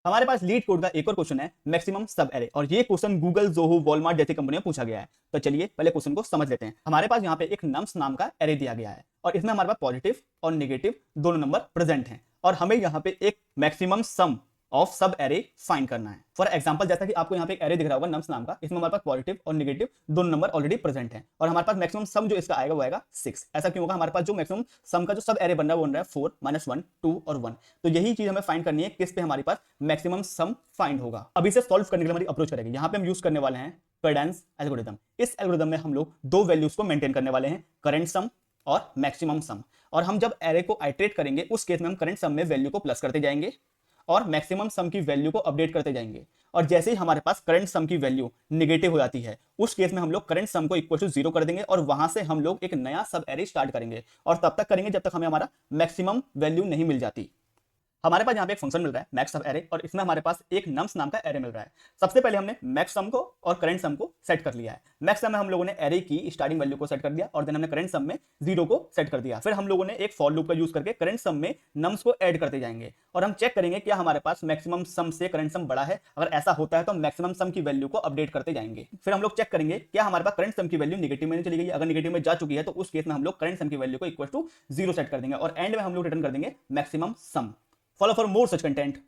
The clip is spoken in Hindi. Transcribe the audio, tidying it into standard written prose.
हमारे पास लीड कोड का एक और क्वेश्चन है, मैक्सिमम सब एरे, और ये क्वेश्चन गूगल, जोहो, वॉलमार्ट जैसी कंपनियों में पूछा गया है। तो चलिए पहले क्वेश्चन को समझ लेते हैं। हमारे पास यहाँ पे एक नम्स नाम का एरे दिया गया है और इसमें हमारे पास पॉजिटिव और नेगेटिव दोनों नंबर प्रेजेंट हैं और हमें यहाँ पे एक मैक्सिमम सम ऑफ सब एरे फाइंड करना है। फॉर एग्जांपल, जैसा कि आपको यहाँ पे एक एरे दिख रहा होगा नम्स नाम का, इसमें हमारे पास पॉजिटिव और नेगेटिव दोनों नंबर ऑलरेडी प्रेजेंट हैं और हमारे पास मैक्सिमम सम जो इसका आएगा वो आएगा 6। ऐसा क्यों होगा? हमारे पास जो मैक्सिमम सम का जो सब एरे बन रहा है वो बन रहा है 4 -1 2 और 1। तो यही चीज हमें फाइंड करनी है किस पे हमारे पास मैक्सिमम सम फाइंड होगा। अब इसे सॉल्व करने के लिए हमारी अप्रोच करेंगे। यहाँ पे हम यूज करने वाले हैं पेडेंस एल्गोरिथम। इस एल्गोरिथम में हम लोग दो वैल्यूज को मेंटेन करने वाले हैं, करंट सम और मैक्सिमम सम। और हम जब एरे को आइटरेट करेंगे उस केस में हम करंट सम में वैल्यू को प्लस करते जाएंगे और मैक्सिमम सम की वैल्यू को अपडेट करते जाएंगे। और जैसे ही हमारे पास करंट सम की वैल्यू निगेटिव हो जाती है उस केस में हम लोग करंट सम को इक्वल टू 0 कर देंगे और वहां से हम लोग एक नया सब एरे स्टार्ट करेंगे और तब तक करेंगे जब तक हमें हमारा मैक्सिमम वैल्यू नहीं मिल जाती। हमारे पास यहाँ पे एक फंक्शन मिल रहा है मैक्स सब एरे और इसमें हमारे पास एक नम्स नाम का एरे मिल रहा है। सबसे पहले हमने मैक्स सम को और करंट सम को सेट कर लिया है। मैक्स सम में हम लोगों ने एरे की स्टार्टिंग वैल्यू को सेट कर दिया और देन हमने करंट सम में 0 को सेट कर दिया। फिर हम लोगों ने एक फॉर लूप का यूज करके करंट सम में नम्स को ऐड करते जाएंगे और हम चेक करेंगे क्या हमारे पास मैक्सिमम सम से करंट सम बड़ा है। अगर ऐसा होता है तो मैक्सिमम सम की वैल्यू को अपडेट करते जाएंगे। फिर हम लोग चेक करेंगे क्या हमारे पास करंट सम की वैल्यू निगेटिव में चली गई। अगर निगेटिव में जा चुकी है तो उस केस में हम लोग करंट सम की वैल्यू को इक्वल टू 0 सेट कर देंगे और एंड में हम लोग रिटर्न कर देंगे maximum some. Follow for more such content.